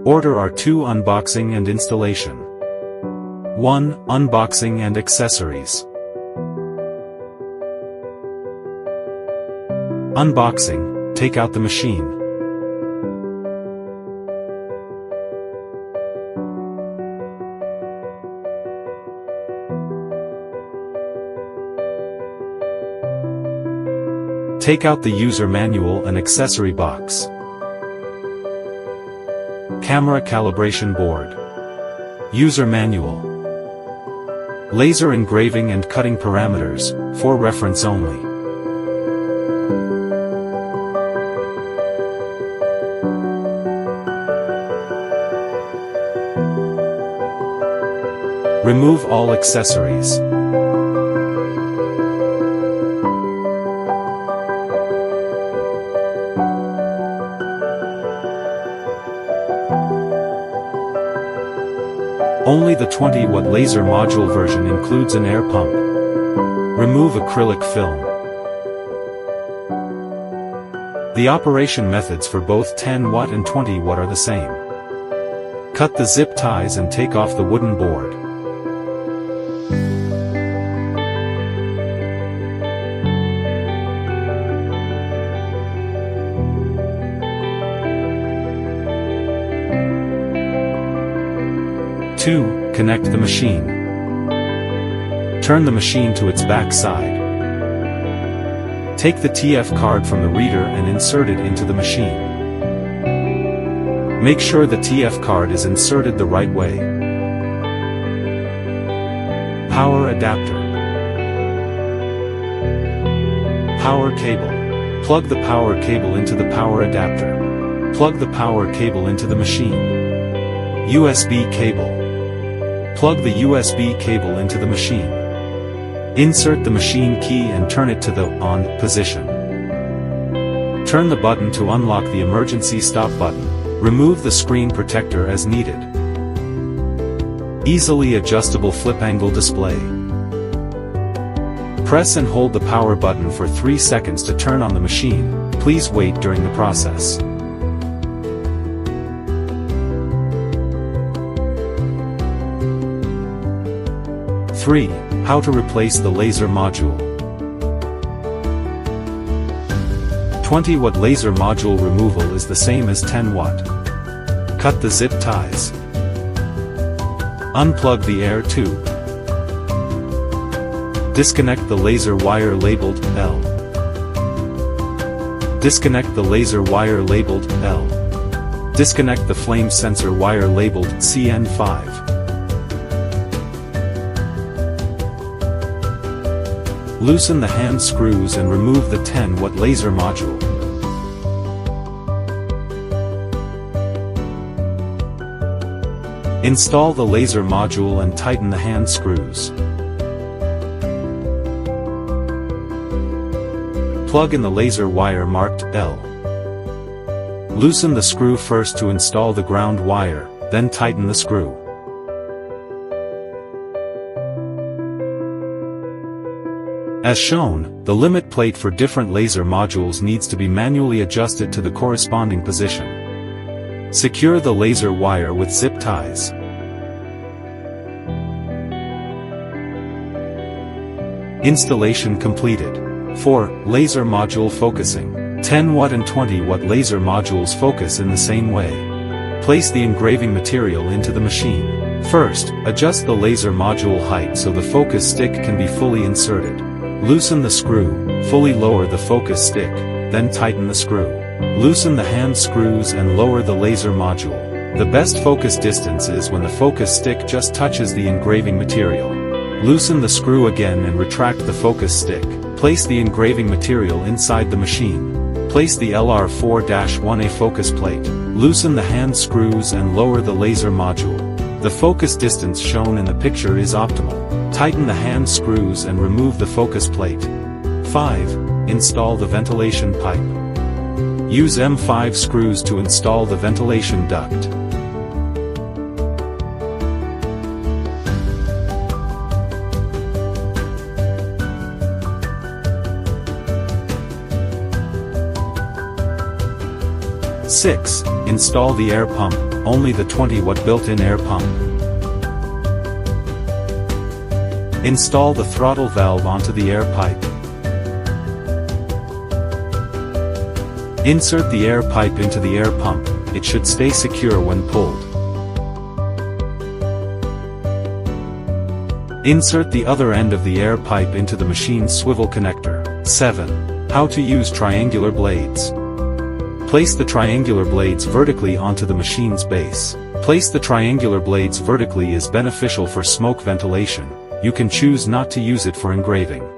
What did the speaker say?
Ortur R2 Unboxing and Installation. 1. Unboxing and Accessories. Unboxing. Take out the machine. Take out the user manual and accessory box. Camera calibration board. User manual. Laser engraving and cutting parameters, for reference only. Remove all accessories. Only the 20-watt laser module version includes an air pump. Remove acrylic film. The operation methods for both 10-watt and 20-watt are the same. Cut the zip ties and take off the wooden board. Connect the machine. Turn the machine to its back side. Take the TF card from the reader and insert it into the machine. Make sure the TF card is inserted the right way. Power adapter. Power cable. Plug the power cable into the power adapter. Plug the power cable into the machine. USB cable. Plug the USB cable into the machine. Insert the machine key and turn it to the on position. Turn the button to unlock the emergency stop button. Remove the screen protector as needed. Easily adjustable flip angle display. Press and hold the power button for 3 seconds to turn on the machine. Please wait during the process. 3. How to replace the laser module. 20-watt laser module removal is the same as 10-watt. Cut the zip ties. Unplug the air tube. Disconnect the laser wire labeled L. Disconnect the laser wire labeled L. Disconnect the flame sensor wire labeled CN5. Loosen the hand screws and remove the 10-watt laser module. Install the laser module and tighten the hand screws. Plug in the laser wire marked L. Loosen the screw first to install the ground wire, then tighten the screw. As shown, the limit plate for different laser modules needs to be manually adjusted to the corresponding position. Secure the laser wire with zip ties. Installation completed. 4. Laser module focusing. 10-watt and 20-watt laser modules focus in the same way. Place the engraving material into the machine. First, adjust the laser module height so the focus stick can be fully inserted. Loosen the screw, fully lower the focus stick, then tighten the screw. Loosen the hand screws and lower the laser module. The best focus distance is when the focus stick just touches the engraving material. Loosen the screw again and retract the focus stick. Place the engraving material inside the machine. Place the LR4-1A focus plate. Loosen the hand screws and lower the laser module. The focus distance shown in the picture is optimal. Tighten the hand screws and remove the focus plate. 5. Install the ventilation pipe. Use M5 screws to install the ventilation duct. Install the air pump. only the 20-watt built-in air pump. Install the throttle valve onto the air pipe. Insert the air pipe into the air pump, it should stay secure when pulled. Insert the other end of the air pipe into the machine's swivel connector. 7. How to use triangular blades. Place the triangular blades vertically onto the machine's base. Place the triangular blades vertically is beneficial for smoke ventilation. You can choose not to use it for engraving.